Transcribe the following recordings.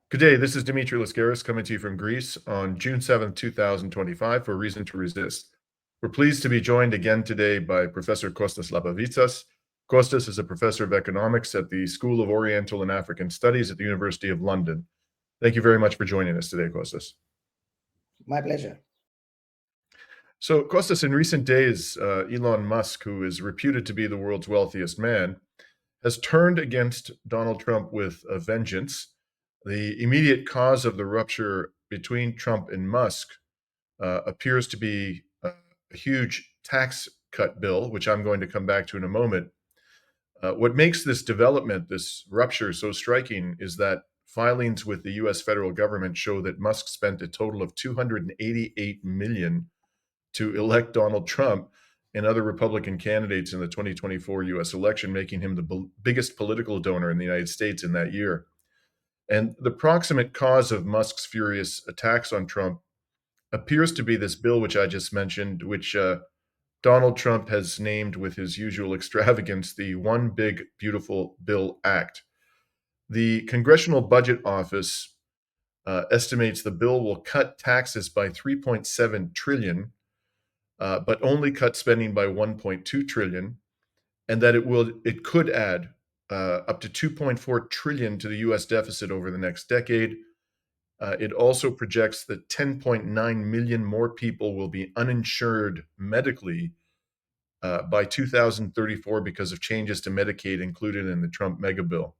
Good day. This is Dimitri Lascaris coming to you from Greece on June 7th, 2025 for Reason to Resist. We're pleased to be joined again today by Professor Costas Lapavitsas. Costas is a professor of economics at the School of Oriental and African Studies at the University of London. Thank you very much for joining us today, Costas. My pleasure. So, Costas, in recent days, Elon Musk, who is reputed to be the world's wealthiest man, has turned against Donald Trump with a vengeance. The immediate cause of the rupture between Trump and Musk appears to be a huge tax cut bill, which I'm going to come back to in a moment. What makes this development, this rupture, so striking is that filings with the US federal government show that Musk spent a total of $288 million to elect Donald Trump and other Republican candidates in the 2024 US election, making him the biggest political donor in the United States in that year. And the proximate cause of Musk's furious attacks on Trump appears to be this bill, which I just mentioned, which Donald Trump has named with his usual extravagance the One Big Beautiful Bill Act. The Congressional Budget Office estimates the bill will cut taxes by 3.7 trillion, but only cut spending by 1.2 trillion, and that it could add up to 2.4 trillion to the U.S. deficit over the next decade. It also projects that 10.9 million more people will be uninsured medically by 2034 because of changes to Medicaid included in the Trump mega bill.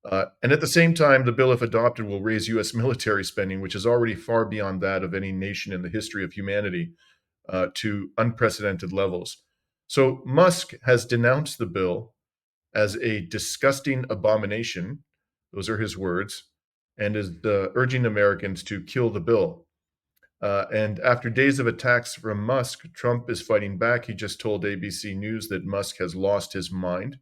And at the same time, the bill, if adopted, will raise U.S. military spending, which is already far beyond that of any nation in the history of humanity, to unprecedented levels. So Musk has denounced the bill as a disgusting abomination. Those are his words, and is urging Americans to kill the bill. And after days of attacks from Musk, Trump is fighting back. He just told ABC News that Musk has lost his mind.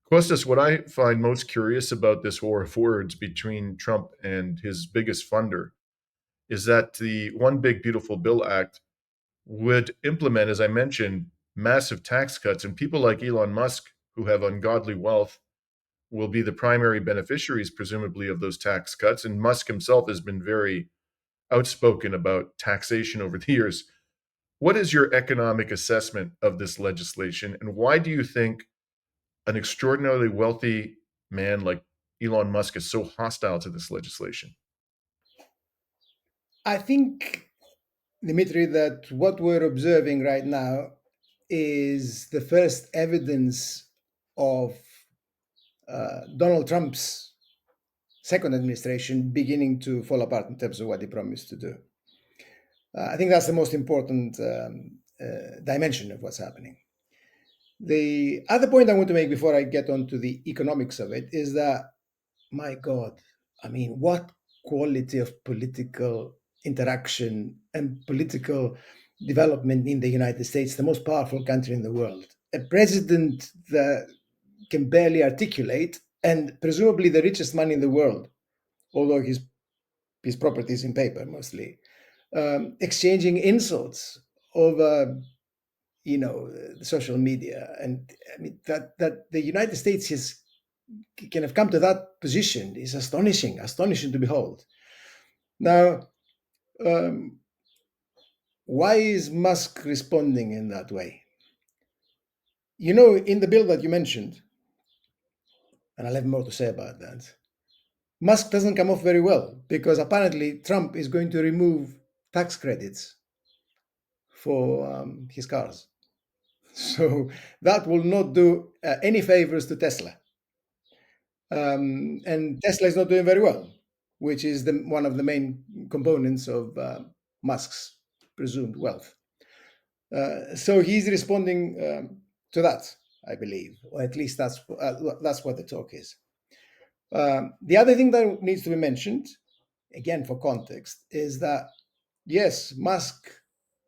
Costas, what I find most curious about this war of words between Trump and his biggest funder is that the One Big Beautiful Bill Act would implement, as I mentioned, massive tax cuts, and people like Elon Musk, who have ungodly wealth, will be the primary beneficiaries, presumably, of those tax cuts. And Musk himself has been very outspoken about taxation over the years. What is your economic assessment of this legislation, and why do you think an extraordinarily wealthy man like Elon Musk is so hostile to this legislation? I think, Dimitri, that what we're observing right now is the first evidence of Donald Trump's second administration beginning to fall apart in terms of what he promised to do. I think that's the most important dimension of what's happening. The other point I want to make before I get on to the economics of it is that, my God, I mean, what quality of political interaction and political development in the United States, the most powerful country in the world. A president that can barely articulate and presumably the richest man in the world, although his property is in paper mostly, exchanging insults over social media. And I mean that the United States can have come to that position is astonishing to behold. Now, why is Musk responding in that way? In the bill that you mentioned, and I'll have more to say about that, Musk doesn't come off very well because apparently Trump is going to remove tax credits for his cars. So that will not do any favors to Tesla. And Tesla is not doing very well, which is one of the main components of Musk's presumed wealth. So he's responding to that, I believe, or at least that's what the talk is. The other thing that needs to be mentioned, again for context, is that yes, Musk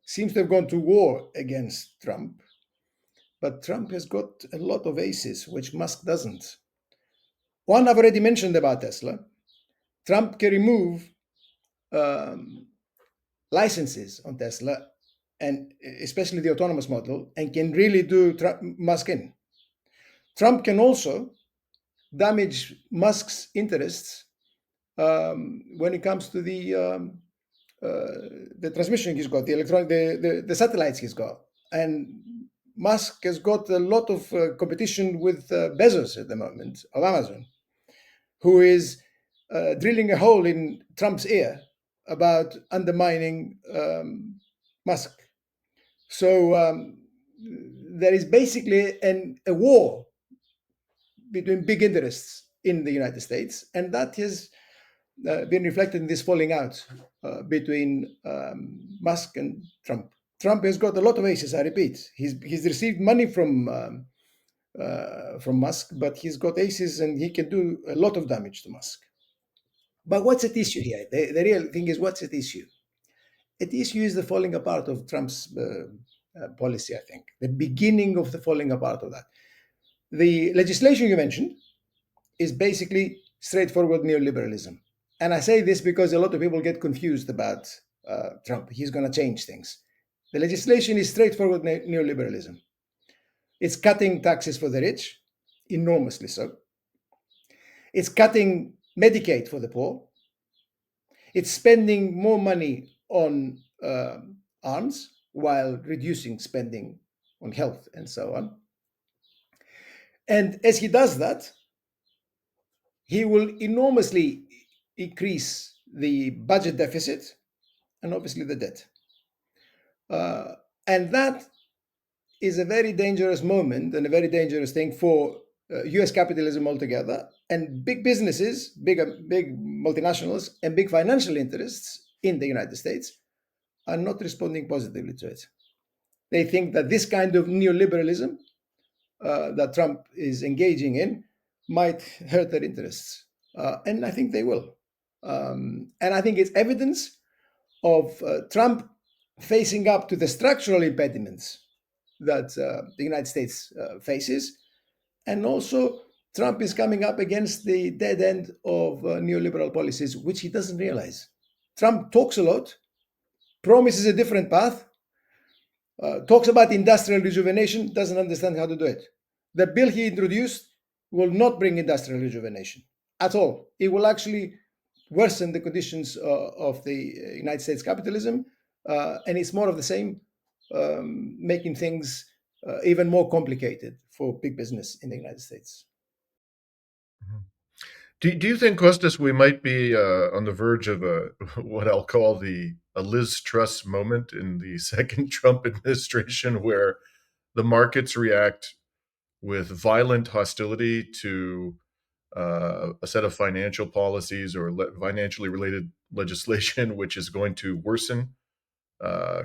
seems to have gone to war against Trump, but Trump has got a lot of aces, which Musk doesn't. One I've already mentioned about Tesla. Trump can remove licenses on Tesla, and especially the autonomous model, and can really do Musk in. Trump can also damage Musk's interests when it comes to the transmission he's got, the electronic, the satellites he's got. And Musk has got a lot of competition with Bezos at the moment of Amazon, who is drilling a hole in Trump's ear about undermining Musk. So there is basically a war between big interests in the United States, and that has been reflected in this falling out between Musk and Trump. Trump has got a lot of aces. I repeat, he's received money from Musk, but he's got aces, and he can do a lot of damage to Musk. But what's at issue here? The real thing is, what's at issue? At issue is the falling apart of Trump's policy. I think the beginning of the falling apart of that. The legislation you mentioned is basically straightforward neoliberalism. And I say this because a lot of people get confused about Trump. He's going to change things. The legislation is straightforward neoliberalism. It's cutting taxes for the rich, enormously so. It's cutting Medicaid for the poor. It's spending more money on arms while reducing spending on health and so on. And as he does that, he will enormously increase the budget deficit and obviously the debt. And that is a very dangerous moment and a very dangerous thing for US capitalism altogether, and big businesses, big multinationals, and big financial interests in the United States are not responding positively to it. They think that this kind of neoliberalism that Trump is engaging in might hurt their interests. And I think they will. And I think it's evidence of Trump facing up to the structural impediments that the United States faces. And also, Trump is coming up against the dead end of neoliberal policies, which he doesn't realize. Trump talks a lot, promises a different path, talks about industrial rejuvenation, doesn't understand how to do it. The bill he introduced will not bring industrial rejuvenation at all. It will actually worsen the conditions of the United States capitalism, and it's more of the same, making things even more complicated for big business in the United States. Do you think, Costas, we might be on the verge of what I'll call a Liz Truss moment in the second Trump administration, where the markets react with violent hostility to a set of financial policies or financially related legislation, which is going to worsen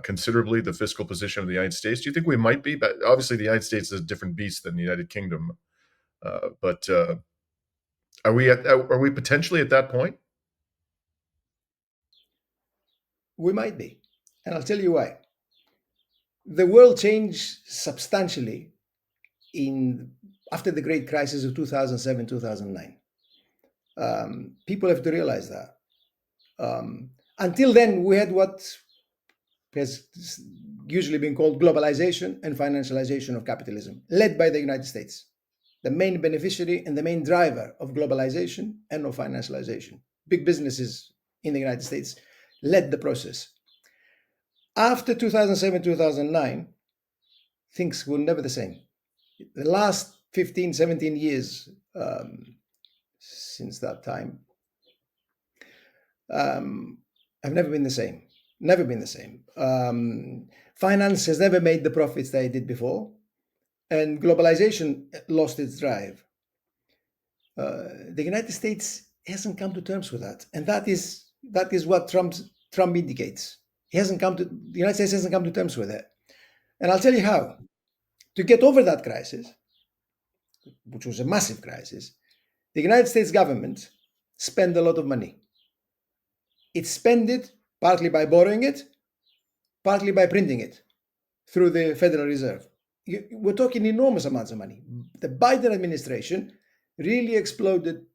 considerably the fiscal position of the United States? Do you think we might be? But obviously, the United States is a different beast than the United Kingdom. But are we potentially at that point? We might be, and I'll tell you why. The world changed substantially after the great crisis of 2007, 2009. People have to realize that. Until then, we had what has usually been called globalization and financialization of capitalism, led by the United States, the main beneficiary and the main driver of globalization and of financialization. Big businesses in the United States led the process. After 2007, 2009, things were never the same. The last 15, 17 years since that time have never been the same. Never been the same. Finance has never made the profits that it did before, and globalization lost its drive. The United States hasn't come to terms with that, and that is what Trump indicates. The United States hasn't come to terms with it, and I'll tell you how. To get over that crisis, which was a massive crisis, the United States government spent a lot of money. It spent it partly by borrowing it, partly by printing it through the Federal Reserve. We're talking enormous amounts of money. The Biden administration really exploded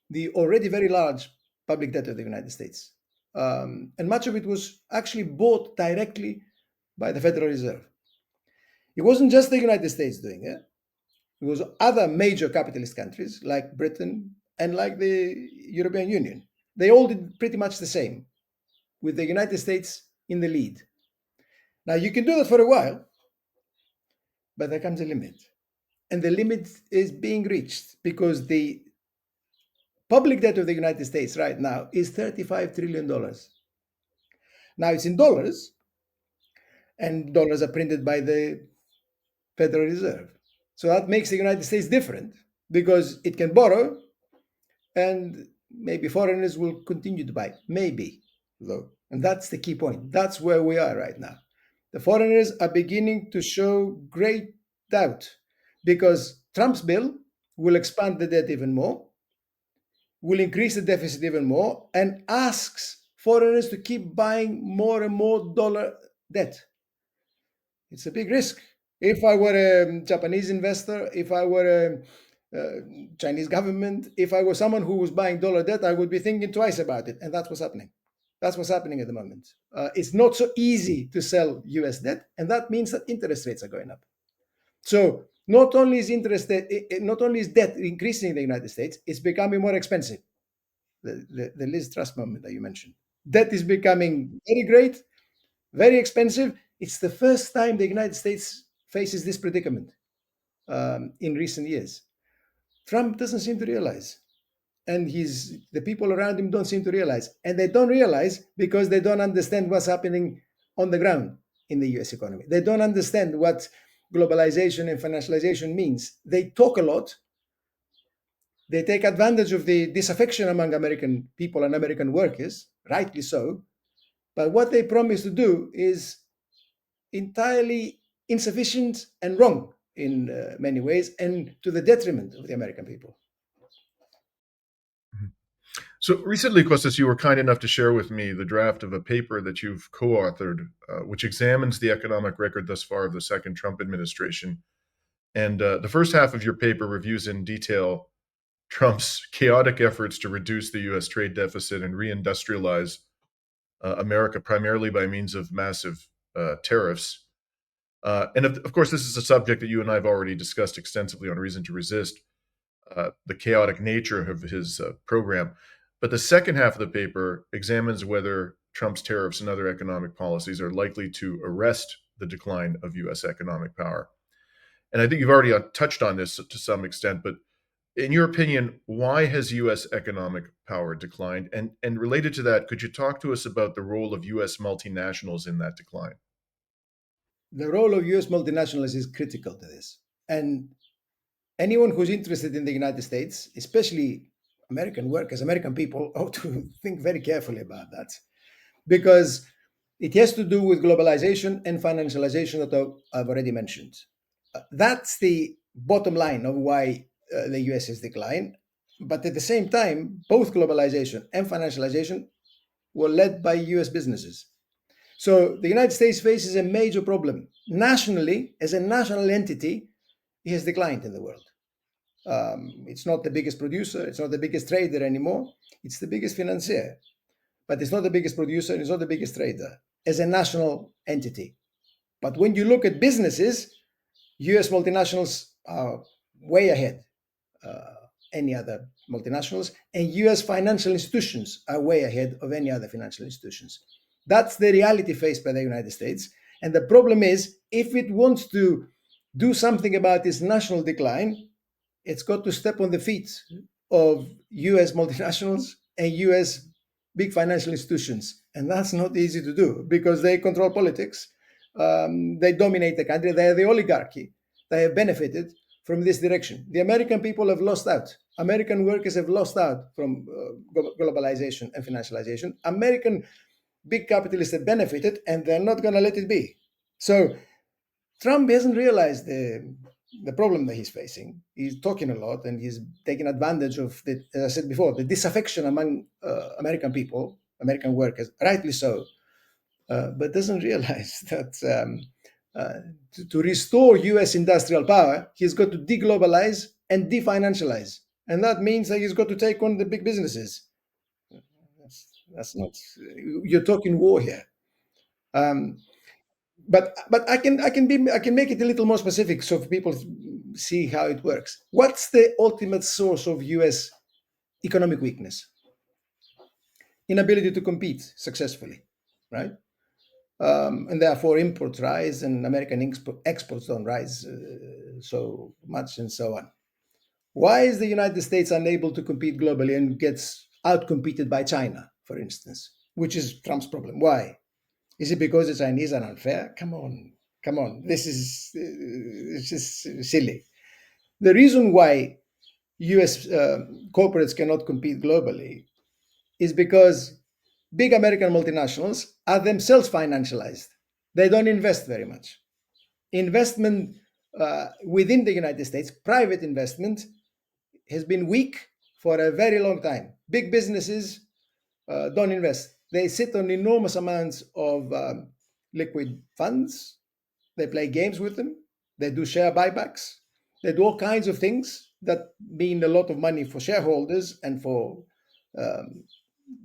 the already very large public debt of the United States. And much of it was actually bought directly by the Federal Reserve. It wasn't just the United States doing it. It was other major capitalist countries like Britain and like the European Union, They all did pretty much the same, with the United States in the lead. Now, you can do that for a while, but there comes a limit. And the limit is being reached because the public debt of the United States right now is $35 trillion. Now, it's in dollars, and dollars are printed by the Federal Reserve. So that makes the United States different because it can borrow, and maybe foreigners will continue to buy. Maybe, though. And that's the key point. That's where we are right now. The foreigners are beginning to show great doubt because Trump's bill will expand the debt even more, will increase the deficit even more, and asks foreigners to keep buying more and more dollar debt. It's a big risk. If I were a Japanese investor, if I were a Chinese government, if I were someone who was buying dollar debt, I would be thinking twice about it. And that's what's happening. That's what's happening at the moment. It's not so easy to sell US debt, and that means that interest rates are going up. So not only is debt increasing in the United States, it's becoming more expensive. The Liz Truss moment that you mentioned. Debt is becoming very great, very expensive. It's the first time the United States faces this predicament in recent years. Trump doesn't seem to realize, and the people around him don't seem to realize, and they don't realize because they don't understand what's happening on the ground in the US economy. They don't understand what globalization and financialization means. They talk a lot. They take advantage of the disaffection among American people and American workers, rightly so. But what they promise to do is entirely insufficient and wrong in many ways, and to the detriment of the American people. So recently, Kostas, you were kind enough to share with me the draft of a paper that you've co-authored, which examines the economic record thus far of the second Trump administration. And the first half of your paper reviews in detail Trump's chaotic efforts to reduce the U.S. trade deficit and reindustrialize America, primarily by means of massive tariffs. And of course, this is a subject that you and I have already discussed extensively on Reason to Resist, the chaotic nature of his program. But the second half of the paper examines whether Trump's tariffs and other economic policies are likely to arrest the decline of U.S. economic power. And I think you've already touched on this to some extent, but in your opinion, why has U.S. economic power declined? And related to that, could you talk to us about the role of U.S. multinationals in that decline? The role of US multinationals is critical to this. And anyone who's interested in the United States, especially American workers, American people, ought to think very carefully about that, because it has to do with globalization and financialization that I've already mentioned. That's the bottom line of why the US has declined. But at the same time, both globalization and financialization were led by US businesses. So the United States faces a major problem. Nationally, as a national entity, it has declined in the world. It's not the biggest producer, it's not the biggest trader anymore, it's the biggest financier. But it's not the biggest producer, it's not the biggest trader as a national entity. But when you look at businesses, US multinationals are way ahead any other multinationals, and US financial institutions are way ahead of any other financial institutions. That's the reality faced by the United States. And the problem is, if it wants to do something about its national decline, it's got to step on the feet of US multinationals and US big financial institutions. And that's not easy to do because they control politics. They dominate the country. They are the oligarchy. They have benefited from this direction. The American people have lost out. American workers have lost out from globalization and financialization. American big capitalists have benefited, and they're not going to let it be. So Trump hasn't realized the problem that he's facing. He's talking a lot, and he's taking advantage of, as I said before, the disaffection among American people, American workers, rightly so, but doesn't realize that to restore US industrial power, he's got to deglobalize and definancialize. And that means that he's got to take on the big businesses. That's not, you're talking war here. But I can make it a little more specific so people see how it works. What's the ultimate source of US economic weakness? inability to compete successfully, right? And therefore imports rise and American exports don't rise so much and so on. Why is the United States unable to compete globally and gets outcompeted by China, for instance, which is Trump's problem? Why? Is it because the Chinese are unfair? Come on, come on. This is it's just silly. The reason why US corporates cannot compete globally is because big American multinationals are themselves financialized. They don't invest very much. Investment within the United States, private investment, has been weak for a very long time. Big businesses don't invest. They sit on enormous amounts of liquid funds. They play games with them. They do share buybacks. They do all kinds of things that mean a lot of money for shareholders and for um,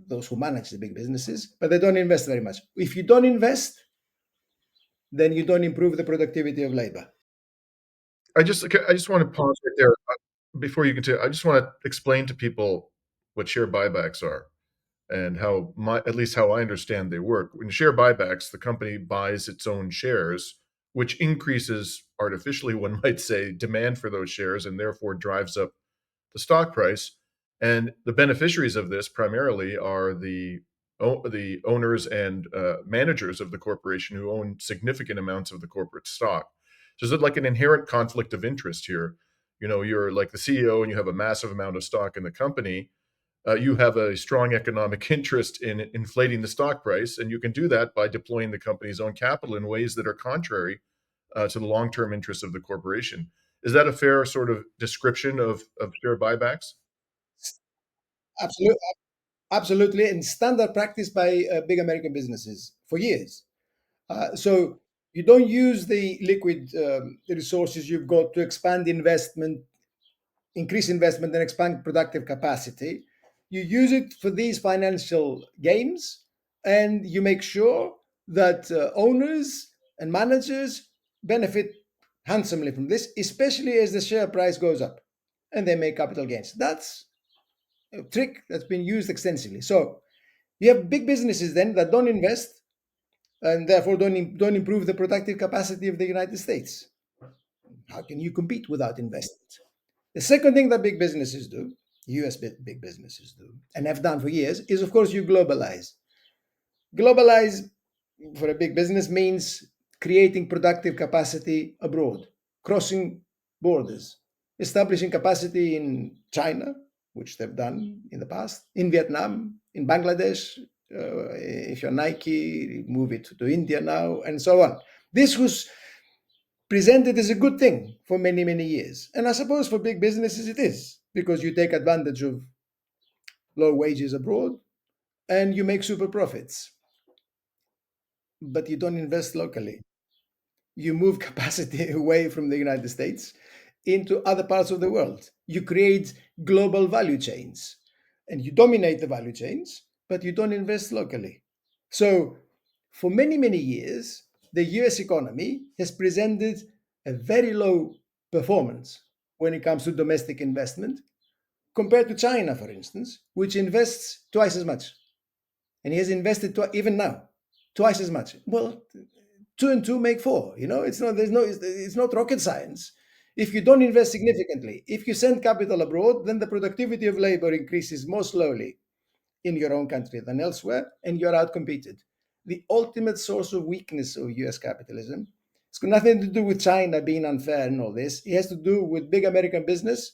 those who manage the big businesses, but they don't invest very much. If you don't invest, then you don't improve the productivity of labor. I just want to pause right there before you continue. I just want to explain to people what share buybacks are and how at least how I understand they work. When share buybacks, the company buys its own shares, which increases artificially, one might say, demand for those shares and therefore drives up the stock price. And the beneficiaries of this primarily are the owners and managers of the corporation who own significant amounts of the corporate stock. So there's like an inherent conflict of interest here. You know, you're like the CEO and you have a massive amount of stock in the company. You have a strong economic interest in inflating the stock price, and you can do that by deploying the company's own capital in ways that are contrary to the long-term interests of the corporation. Is that a fair sort of description of share buybacks? Absolutely, absolutely, and standard practice by big American businesses for years. So you don't use the liquid resources you've got to expand investment, increase investment, and expand productive capacity. You use it for these financial games, and you make sure that owners and managers benefit handsomely from this, especially as the share price goes up and they make capital gains. That's a trick that's been used extensively. So you have big businesses then that don't invest and therefore don't improve the productive capacity of the United States. How can you compete without investment? The second thing that big businesses do, US big businesses do, and have done for years, is of course you globalize. Globalize for a big business means creating productive capacity abroad, crossing borders, establishing capacity in China, which they've done in the past, in Vietnam, in Bangladesh. If you're Nike, move it to India now, and so on. This was presented as a good thing for many, many years. And I suppose for big businesses it is, because you take advantage of low wages abroad and you make super profits, but you don't invest locally. You move capacity away from the United States into other parts of the world. You create global value chains and you dominate the value chains, but you don't invest locally. So, for many, many years, the US economy has presented a very low performance when it comes to domestic investment compared to China, for instance, which invests twice as much. And he has invested even now twice as much. Well, two and two make four. You know, it's not rocket science. If you don't invest significantly, if you send capital abroad, then the productivity of labor increases more slowly in your own country than elsewhere, and you're outcompeted. The ultimate source of weakness of US capitalism, it's got nothing to do with China being unfair and all this. It has to do with big American business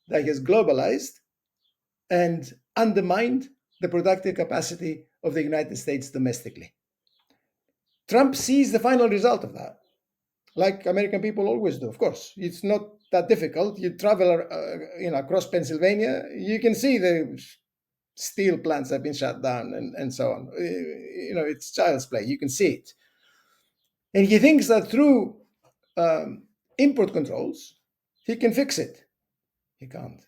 that has globalized and undermined the productive capacity of the United States domestically. Trump sees the final result of that, like American people always do. Of course, it's not that difficult. You travel, across Pennsylvania, you can see the steel plants have been shut down and so on. It's child's play. You can see it, and he thinks that through import controls he can fix it. He can't.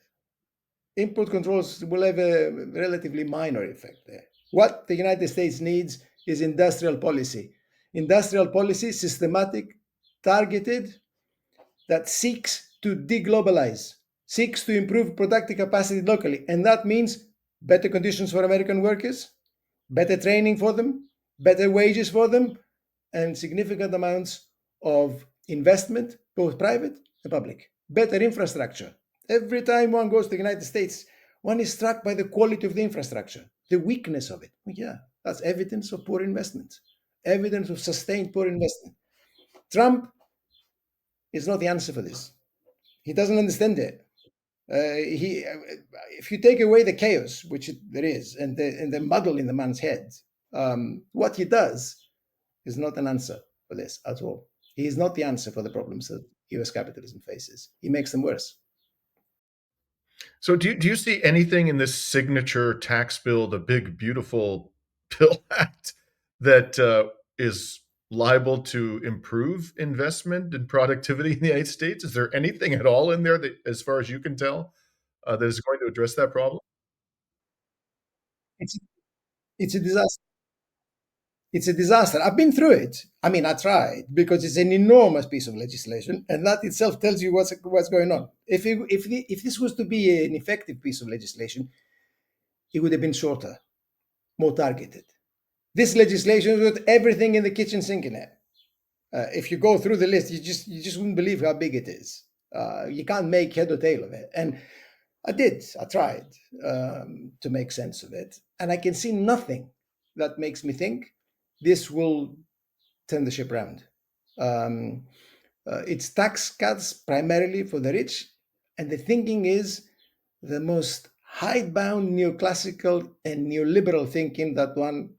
Import controls will have a relatively minor effect there. What the United States needs is industrial policy. Industrial policy, systematic, targeted, that seeks to deglobalize, seeks to improve productive capacity locally. And that means better conditions for American workers, better training for them, better wages for them, and significant amounts of investment, both private and public. Better infrastructure. Every time one goes to the United States, one is struck by the quality of the infrastructure, the weakness of it. Well, yeah, that's evidence of poor investment, evidence of sustained poor investment. Trump is not the answer for this. He doesn't understand it. If you take away the chaos, which there is, and the muddle in the man's head, what he does is not an answer for this at all. He is not the answer for the problems that US capitalism faces. He makes them worse. So do you see anything in this signature tax bill, the big, beautiful bill act, that is liable to improve investment and productivity in the United States? Is there anything at all in there that, as far as you can tell, that is going to address that problem? It's it's a disaster. It's a disaster. I've been through it. I mean, I tried because it's an enormous piece of legislation, and that itself tells you what's going on. If this was to be an effective piece of legislation, it would have been shorter, more targeted. This legislation has got everything in the kitchen sink in it. If you go through the list, you just wouldn't believe how big it is. You can't make head or tail of it. And I did. I tried to make sense of it, and I can see nothing that makes me think this will turn the ship around. It's tax cuts primarily for the rich, and the thinking is the most hidebound neoclassical and neoliberal thinking that one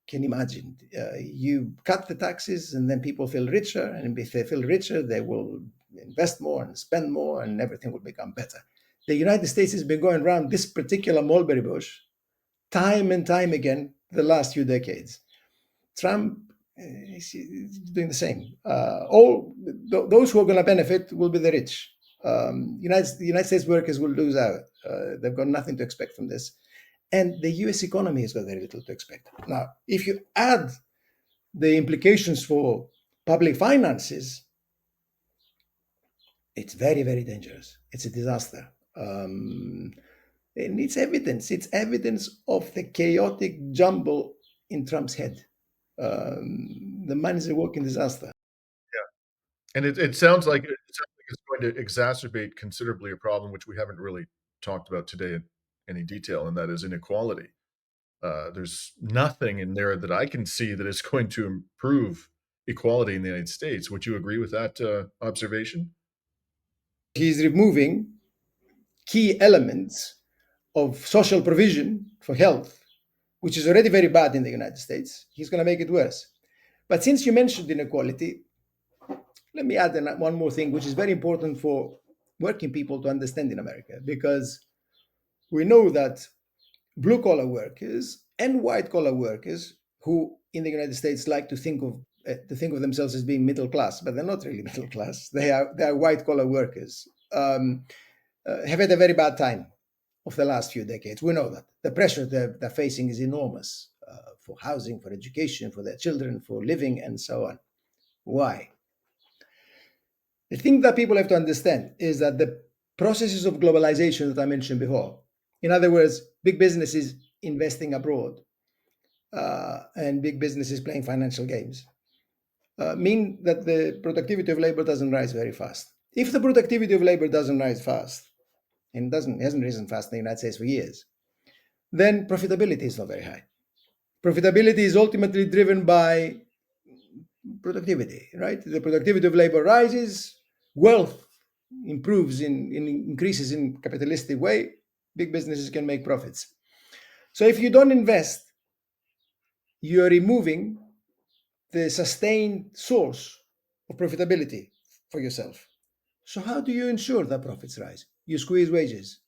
can imagine. You cut the taxes, and then people feel richer, and if they feel richer, they will invest more and spend more, and everything will become better. The United States has been going around this particular mulberry bush time and time again the last few decades. Trump is doing the same. Those who are going to benefit will be the rich. The United States workers will lose out. They've got nothing to expect from this. And the US economy has got very little to expect. Now, if you add the implications for public finances, it's very, very dangerous. It's a disaster. And it's evidence. It's evidence of the chaotic jumble in Trump's head. The man is a walking disaster. And it sounds like it's going to exacerbate considerably a problem which we haven't really talked about today in any detail, and that is inequality. There's nothing in there that I can see that is going to improve equality in the United States. Would you agree with that observation? He's removing key elements of social provision for health, which is already very bad in the United States. He's going to make it worse. But since you mentioned inequality, let me add one more thing, which is very important for working people to understand in America, because we know that blue collar workers and white collar workers, who in the United States like to think of themselves as being middle class, but they're not really middle class. They are white collar workers. Have had a very bad time of the last few decades. We know that the pressure they're facing is enormous for housing, for education, for their children, for living, and so on. Why? The thing that people have to understand is that the processes of globalization that I mentioned before, in other words, big businesses investing abroad and big businesses playing financial games, mean that the productivity of labor doesn't rise very fast. If the productivity of labor doesn't rise fast, and hasn't risen fast in the United States for years, then profitability is not very high. Profitability is ultimately driven by productivity, right? The productivity of labor rises, wealth improves increases in capitalistic way, big businesses can make profits. So if you don't invest, you're removing the sustained source of profitability for yourself. So how do you ensure that profits rise? You squeeze wages.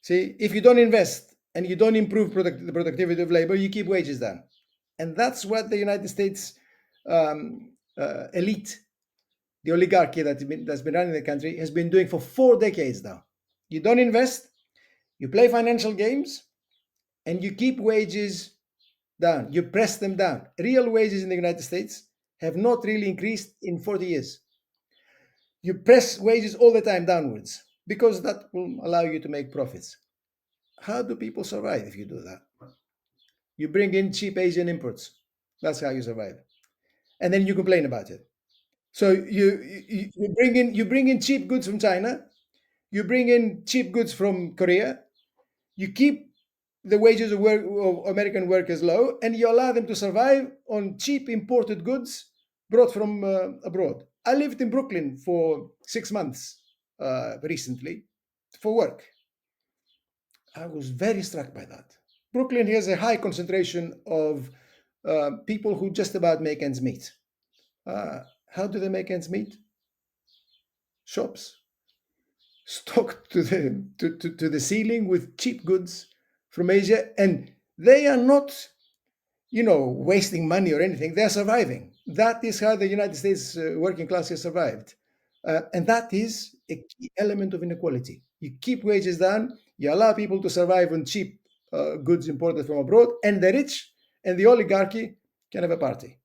See, if you don't invest and you don't improve the productivity of labor, you keep wages down. And that's what the United States elite, the oligarchy that's been running the country, has been doing for 4 decades now. You don't invest, you play financial games, and you keep wages down. You press them down. Real wages in the United States have not really increased in 40 years. You press wages all the time downwards because that will allow you to make profits. How do people survive if you do that? You bring in cheap Asian imports. That's how you survive. And then you complain about it. So you bring in cheap goods from China, you bring in cheap goods from Korea, you keep the wages of American workers low, and you allow them to survive on cheap imported goods brought from abroad. I lived in Brooklyn for 6 months recently for work. I was very struck by that. Brooklyn has a high concentration of people who just about make ends meet. How do they make ends meet? Shops stocked to the ceiling with cheap goods from Asia, and they are not, wasting money or anything. They are surviving. That is how the United States working class has survived, and that is a key element of inequality. You keep wages down, you allow people to survive on cheap goods imported from abroad, and the rich and the oligarchy can have a party,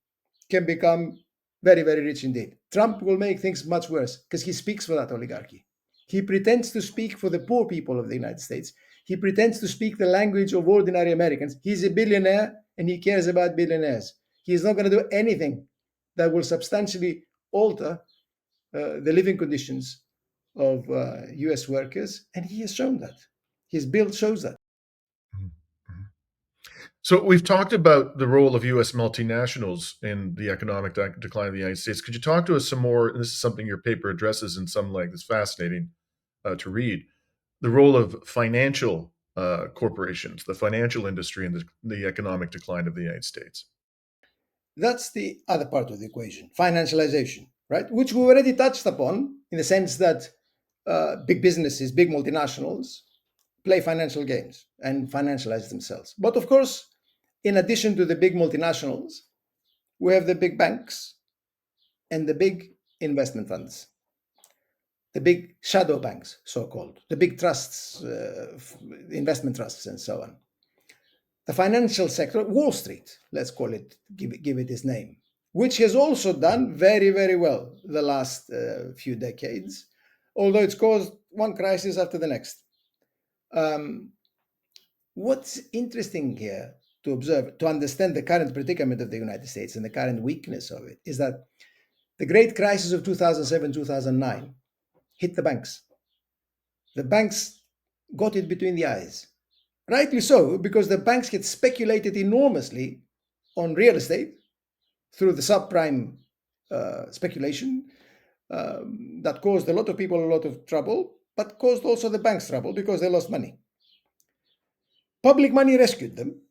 can become very, very rich indeed. Trump will make things much worse because he speaks for that oligarchy. He pretends to speak for the poor people of the United States. He pretends to speak the language of ordinary Americans. He's a billionaire and he cares about billionaires. He is not going to do anything that will substantially alter the living conditions of US workers, and he has shown that. His bill shows that. So we've talked about the role of U.S. multinationals in the economic decline of the United States. Could you talk to us some more? And this is something your paper addresses in some length. It's fascinating to read. The role of financial corporations, the financial industry, in the economic decline of the United States. That's the other part of the equation, financialization, right? Which we already touched upon in the sense that big businesses, big multinationals play financial games and financialize themselves. But of course, in addition to the big multinationals, we have the big banks and the big investment funds, the big shadow banks, so called, the big trusts, investment trusts, and so on. The financial sector, Wall Street, let's call it, give it its name, which has also done very, very well the last few decades, although it's caused one crisis after the next. What's interesting here to observe, to understand the current predicament of the United States and the current weakness of it, is that the great crisis of 2007, 2009 hit the banks. The banks got it between the eyes. Rightly so, because the banks had speculated enormously on real estate through the subprime speculation that caused a lot of people a lot of trouble, but caused also the banks trouble because they lost money. Public money rescued them,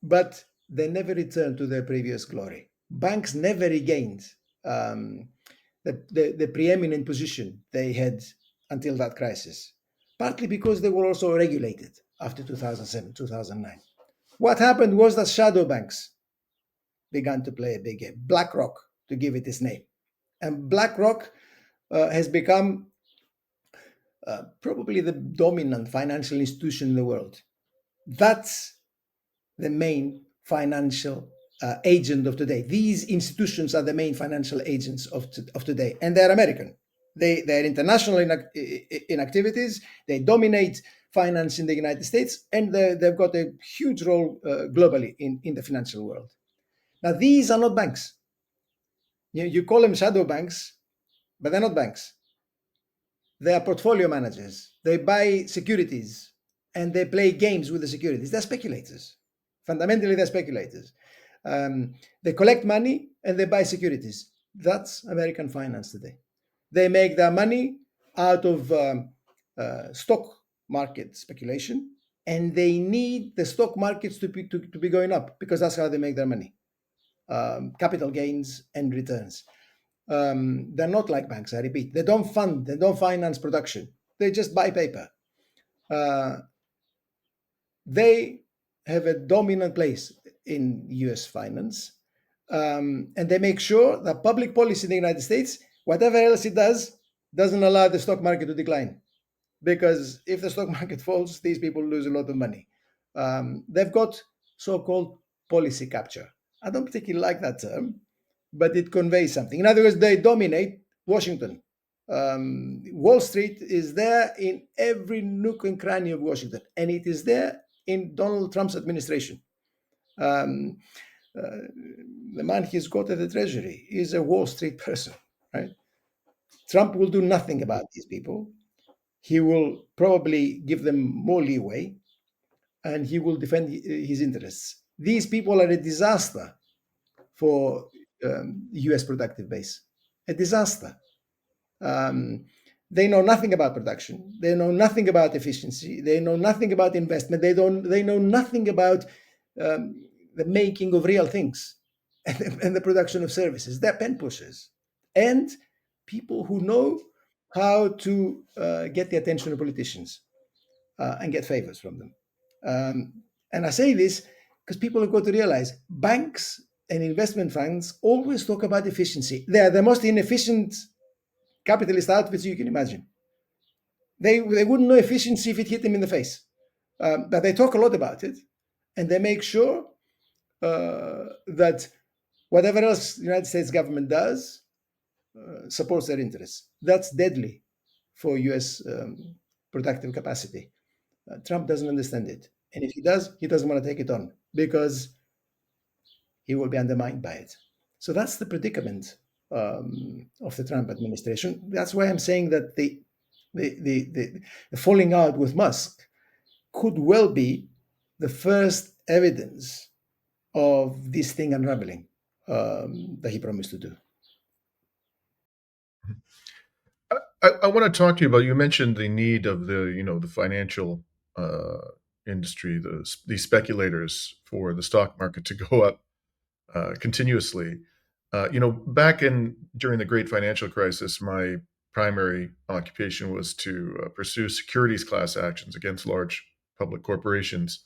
but they never returned to their previous glory. Banks never regained the preeminent position they had until that crisis, partly because they were also regulated after 2007, 2009. What happened was that shadow banks began to play a big game. BlackRock, to give it its name. And BlackRock has become probably the dominant financial institution in the world. That's the main financial agent of today. These institutions are the main financial agents of today, and they're American. They're international in activities. They dominate finance in the United States, and they've got a huge role globally in the financial world. Now, these are not banks. You call them shadow banks, but they're not banks. They are portfolio managers. They buy securities, and they play games with the securities. They're speculators. Fundamentally, they're speculators. They collect money and they buy securities. That's American finance today. They make their money out of stock market speculation, and they need the stock markets to be going up because that's how they make their money. Capital gains and returns. They're not like banks, I repeat. They don't finance production. They just buy paper. They have a dominant place in US finance, and they make sure that public policy in the United States, whatever else it does, doesn't allow the stock market to decline. Because if the stock market falls, these people lose a lot of money. They've got so-called policy capture. I don't particularly like that term, but it conveys something. In other words, they dominate Washington. Wall Street is there in every nook and cranny of Washington, and it is there in Donald Trump's administration. Um, the man he's got at the Treasury is a Wall Street person, right? Trump will do nothing about these people. He will probably give them more leeway, and he will defend his interests. These people are a disaster for U.S. productive base, a disaster. They know nothing about production. They know nothing about efficiency. They know nothing about investment. They know nothing about the making of real things and the production of services. They're pen pushers and people who know how to get the attention of politicians and get favors from them. And I say this because people have got to realize banks and investment funds always talk about efficiency. They are the most inefficient capitalist outfits you can imagine. They wouldn't know efficiency if it hit them in the face. But they talk a lot about it, and they make sure that whatever else the United States government does supports their interests. That's deadly for U.S. productive capacity. Trump doesn't understand it. And if he does, he doesn't want to take it on because he will be undermined by it. So that's the predicament of the Trump administration. That's why I'm saying that the falling out with Musk could well be the first evidence of this thing unraveling that he promised to do. I want to talk to you about. You mentioned the need of the financial industry, these speculators, for the stock market to go up continuously. Back during the Great Financial Crisis, my primary occupation was to pursue securities class actions against large public corporations.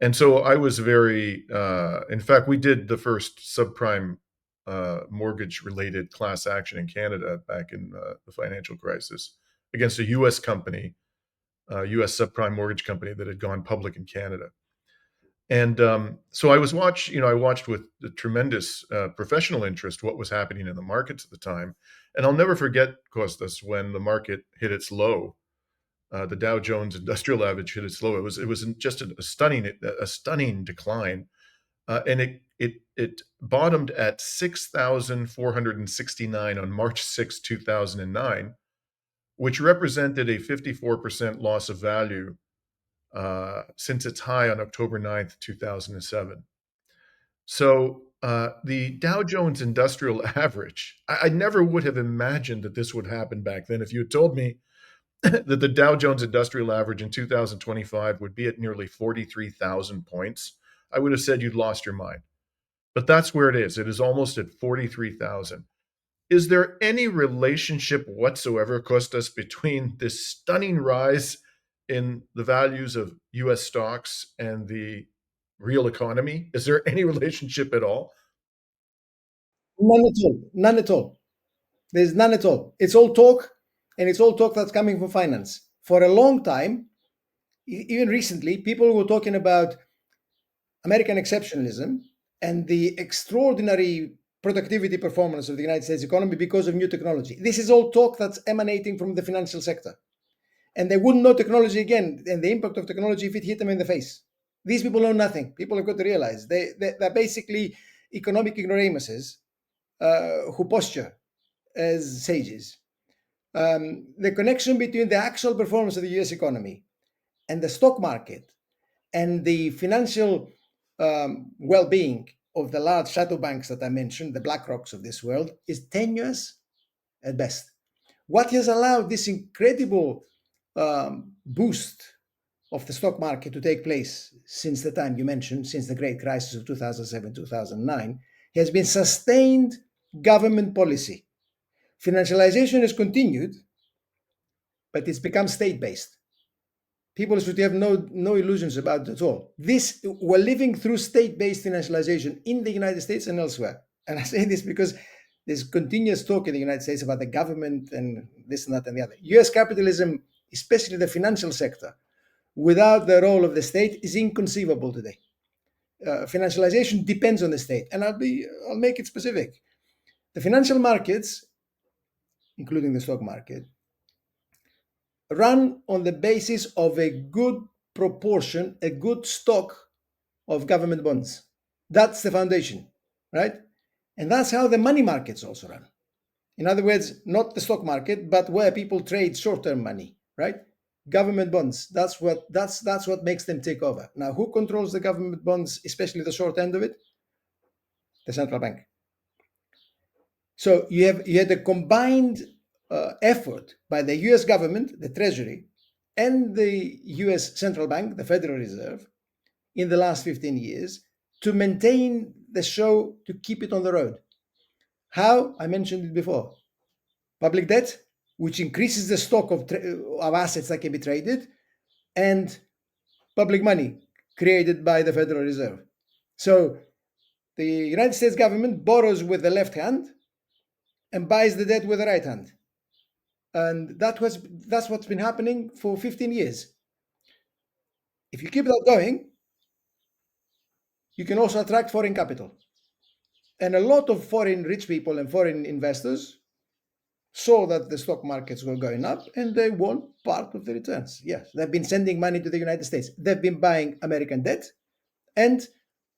And so I was in fact, we did the first subprime mortgage related class action in Canada back in the financial crisis against a US company, US subprime mortgage company that had gone public in Canada. And so I watched with the tremendous professional interest what was happening in the markets at the time. And I'll never forget, Costas, when the market hit its low. The Dow Jones Industrial Average hit its low. It was just a stunning decline, and it bottomed at 6,469 on March 6, 2009, which represented a 54% loss of value since its high on October 9th, 2007. So the Dow Jones Industrial Average, I never would have imagined that this would happen back then. If you had told me that the Dow Jones Industrial Average in 2025 would be at nearly 43,000 points, I would have said you'd lost your mind. But that's where it is. It is almost at 43,000. Is there any relationship whatsoever, Kostas, between this stunning rise in the values of US stocks and the real economy? Is there any relationship at all? None at all. None at all. There's none at all. It's all talk, and it's all talk that's coming from finance. For a long time, even recently, people were talking about American exceptionalism and the extraordinary productivity performance of the United States economy because of new technology. This is all talk that's emanating from the financial sector. And they wouldn't know technology again and the impact of technology if it hit them in the face. These people know nothing. People have got to realize they're basically economic ignoramuses who posture as sages. The connection between the actual performance of the US economy and the stock market and the financial well-being of the large shadow banks that I mentioned, the BlackRocks of this world, is tenuous at best. What has allowed this incredible boost of the stock market to take place since the time you mentioned, since the great crisis of 2007, 2009, has been sustained government policy. Financialization has continued, but it's become state-based. People should have no illusions about it at all. We're living through state-based financialization in the United States and elsewhere. And I say this because there's continuous talk in the United States about the government and this and that and the other. US capitalism, especially the financial sector, without the role of the state is inconceivable today. Financialization depends on the state. And I'll make it specific. The financial markets, including the stock market, run on the basis of a good proportion, a good stock of government bonds. That's the foundation, right? And that's how the money markets also run. In other words, not the stock market, but where people trade short-term money, right? Government bonds. That's what makes them take over. Now, who controls the government bonds, especially the short end of it? The central bank. So you had a combined effort by the U.S. government, the Treasury, and the U.S. central bank, the Federal Reserve, in the last 15 years to maintain the show, to keep it on the road. How? I mentioned it before. Public debt, which increases the stock of assets that can be traded, and public money created by the Federal Reserve. So the United States government borrows with the left hand and buys the debt with the right hand. And that's what's been happening for 15 years. If you keep that going, you can also attract foreign capital. And a lot of foreign rich people and foreign investors saw that the stock markets were going up and they want part of the returns. Yes, they've been sending money to the United States. They've been buying American debt and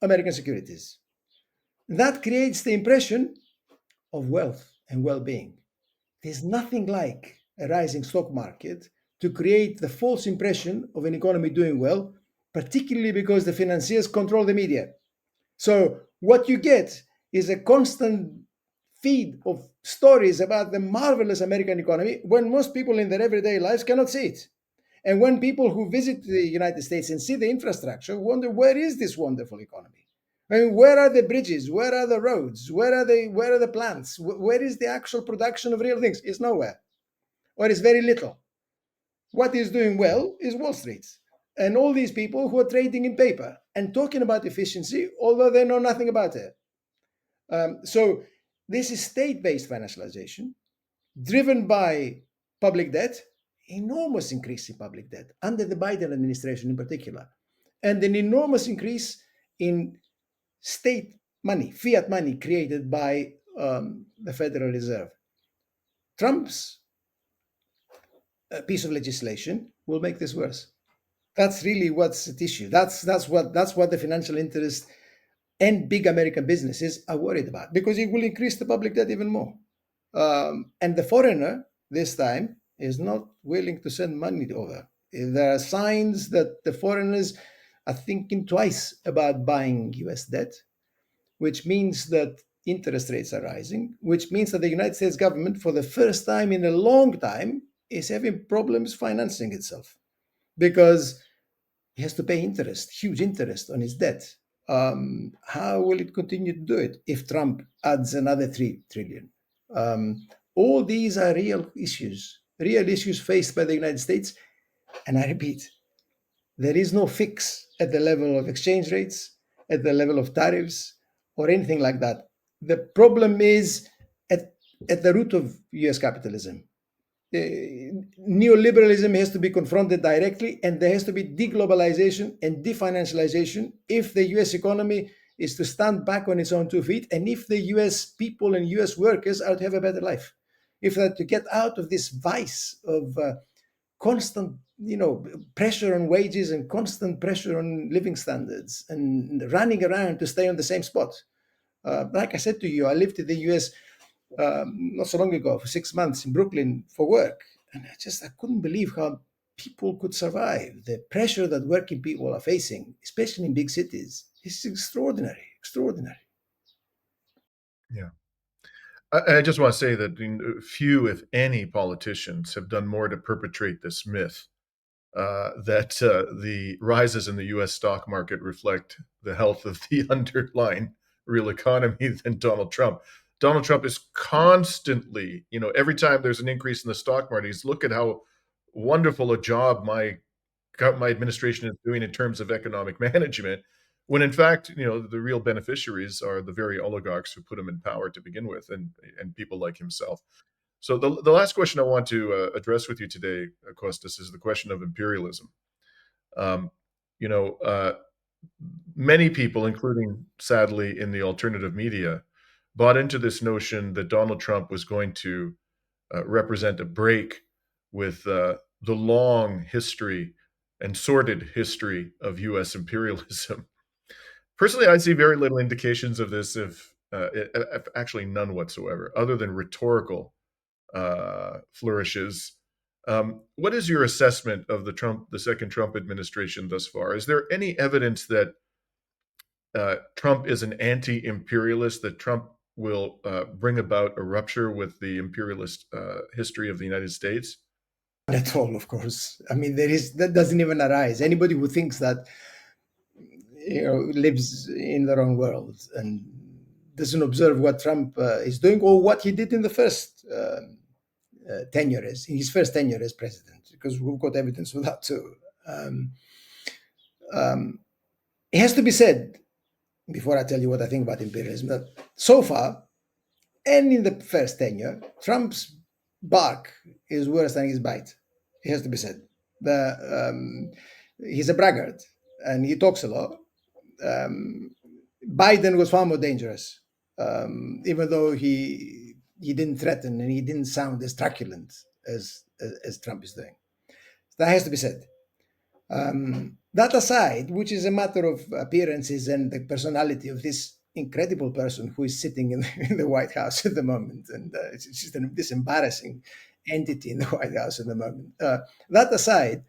American securities. That creates the impression of wealth and well-being. There's nothing like a rising stock market to create the false impression of an economy doing well, particularly because the financiers control the media. So what you get is a constant feed of stories about the marvelous American economy when most people in their everyday lives cannot see it. And when people who visit the United States and see the infrastructure wonder, where is this wonderful economy? I mean, where are the bridges? Where are the roads? Where are the plants? Where is the actual production of real things? It's nowhere, or it's very little. What is doing well is Wall Street and all these people who are trading in paper and talking about efficiency, although they know nothing about it. So this is state-based financialization driven by public debt, enormous increase in public debt under the Biden administration in particular, and an enormous increase in state money, fiat money created by the Federal Reserve. Trump's piece of legislation will make this worse. That's really what's at issue. That's what the financial interests and big American businesses are worried about, because it will increase the public debt even more. And the foreigner this time is not willing to send money over. There are signs that the foreigners are thinking twice about buying US debt, which means that interest rates are rising, which means that the United States government, for the first time in a long time, is having problems financing itself because it has to pay interest, huge interest on its debt. How will it continue to do it if Trump adds another 3 trillion? All these are real issues faced by the United States. And I repeat, there is no fix at the level of exchange rates, at the level of tariffs, or anything like that. The problem is at the root of US capitalism. Neoliberalism has to be confronted directly, and there has to be deglobalization and definancialization if the US economy is to stand back on its own 2 feet, and if the US people and US workers are to have a better life, if they're to get out of this vice of constant pressure on wages and constant pressure on living standards and running around to stay on the same spot. Like I said to you, I lived in the US not so long ago for 6 months in Brooklyn for work, and I couldn't believe how people could survive. The pressure that working people are facing, especially in big cities, is extraordinary. Yeah. I just want to say that few, if any, politicians have done more to perpetrate this myth that the rises in the U.S. stock market reflect the health of the underlying real economy than Donald Trump. Donald Trump is constantly, every time there's an increase in the stock market, he's look at how wonderful a job my administration is doing in terms of economic management, when in fact, the real beneficiaries are the very oligarchs who put him in power to begin with, and people like himself. So the last question I want to address with you today, Kostas, is the question of imperialism. Um, you know, uh, Many people, including sadly in the alternative media, bought into this notion that Donald Trump was going to represent a break with the long history and sordid history of U.S. imperialism. Personally, I see very little indications of this, if actually none whatsoever, other than rhetorical flourishes. What is your assessment of the second Trump administration thus far? Is there any evidence that Trump is an anti-imperialist, that Trump will bring about a rupture with the imperialist history of the United States? At all, of course. I mean, that doesn't even arise. Anybody who thinks that lives in the wrong world and doesn't observe what Trump is doing or what he did in the first tenure in his first tenure as president, because we've got evidence for that too. It has to be said, before I tell you what I think about imperialism, that so far, and in the first tenure, Trump's bark is worse than his bite. It has to be said. He's a braggart and he talks a lot. Biden was far more dangerous, even though he didn't threaten and he didn't sound as truculent as Trump is doing. That has to be said. That aside, which is a matter of appearances and the personality of this incredible person who is sitting in the White House at the moment, and it's just this embarrassing entity in the White House at the moment. That aside,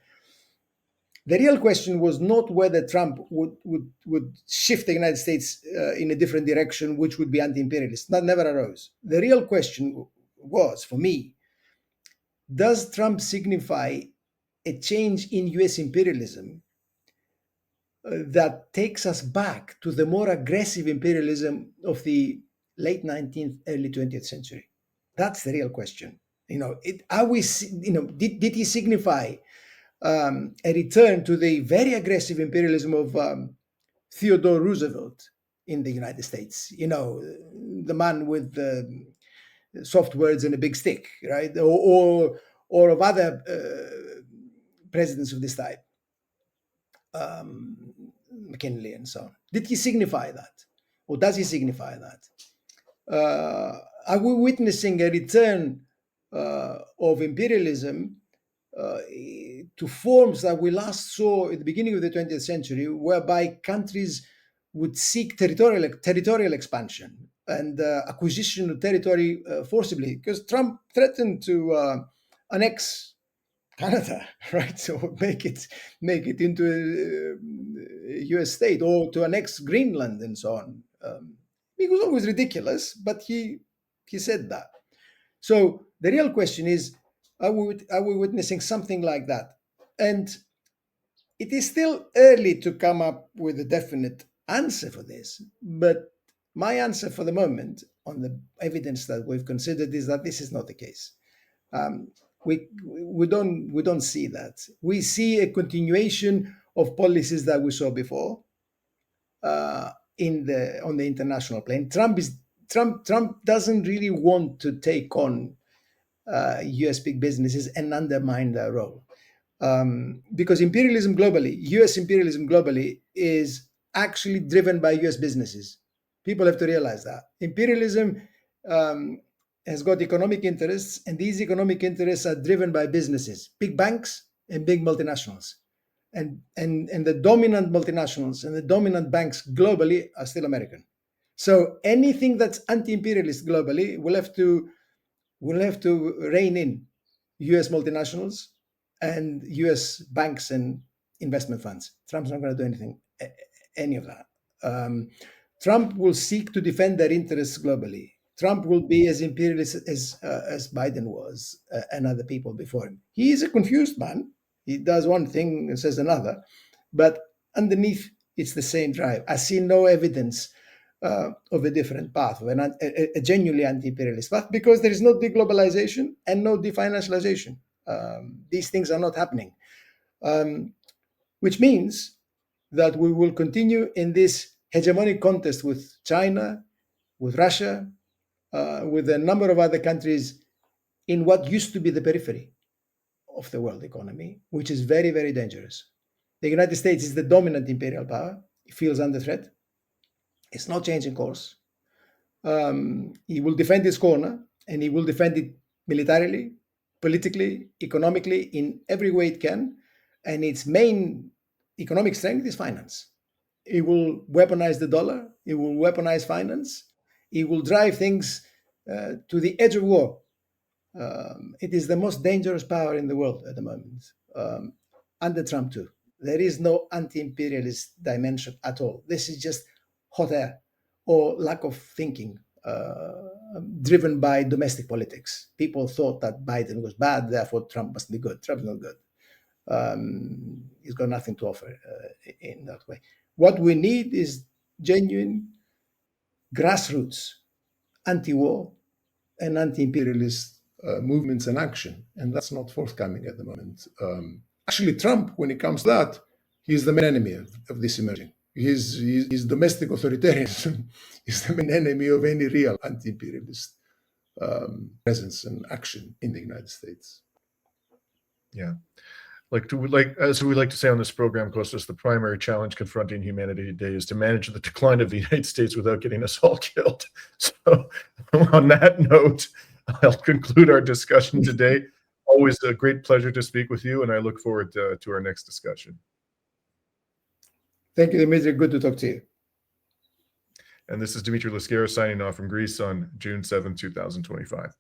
the real question was not whether Trump would shift the United States in a different direction, which would be anti-imperialist. That never arose. The real question was, for me, does Trump signify a change in US imperialism that takes us back to the more aggressive imperialism of the late 19th, early 20th century? That's the real question. Did he signify a return to the very aggressive imperialism of Theodore Roosevelt in the United States? The man with soft words and a big stick, right? Or of other presidents of this type, McKinley and so on. Did he signify that? Or does he signify that? Are we witnessing a return of imperialism to forms that we last saw at the beginning of the 20th century, whereby countries would seek territorial expansion and acquisition of territory forcibly? Because Trump threatened to annex Canada, right? So make it into a U.S. state, or to annex Greenland and so on. It was always ridiculous, but he said that. So the real question is, are we witnessing something like that? And it is still early to come up with a definite answer for this, but my answer for the moment, on the evidence that we've considered, is that this is not the case. We don't see that. We see a continuation of policies that we saw before on the international plane. Trump doesn't really want to take on US big businesses and undermine their role. Because imperialism globally, US imperialism globally, is actually driven by US businesses. People have to realize that. Imperialism has got economic interests, and these economic interests are driven by businesses, big banks and big multinationals. And the dominant multinationals and the dominant banks globally are still American. So anything that's anti-imperialist globally will have to rein in US multinationals and US banks and investment funds. Trump's not going to do any of that. Trump will seek to defend their interests globally. Trump will be as imperialist as Biden was, and other people before him. He is a confused man. He does one thing and says another, but underneath it's the same drive. I see no evidence of a different path, of a genuinely anti-imperialist path, because there is no deglobalization and no definancialization. These things are not happening, which means that we will continue in this hegemonic contest with China, with Russia, with a number of other countries in what used to be the periphery of the world economy, which is very, very dangerous. The United States is the dominant imperial power. It feels under threat. It's not changing course. He will defend his corner, and he will defend it militarily, politically, economically, in every way it can. And its main economic strength is finance. He will weaponize the dollar. He will weaponize finance. He will drive things to the edge of war. It is the most dangerous power in the world at the moment, under Trump too. There is no anti-imperialist dimension at all. This is just hot air or lack of thinking, driven by domestic politics. People thought that Biden was bad, therefore Trump must be good. Trump's not good. He's got nothing to offer in that way. What we need is genuine grassroots anti-war and anti-imperialist movements and action, and that's not forthcoming at the moment. Actually, Trump, when it comes to that, he's the main enemy of this emerging. His domestic authoritarianism is the main enemy of any real anti-imperialist presence and action in the United States. Yeah. As we like to say on this program, Costas, the primary challenge confronting humanity today is to manage the decline of the United States without getting us all killed. So on that note, I'll conclude our discussion today. Always a great pleasure to speak with you, and I look forward to our next discussion. Thank you, Dimitri. Good to talk to you. And this is Dimitri Lascaris signing off from Greece on June 7, 2025.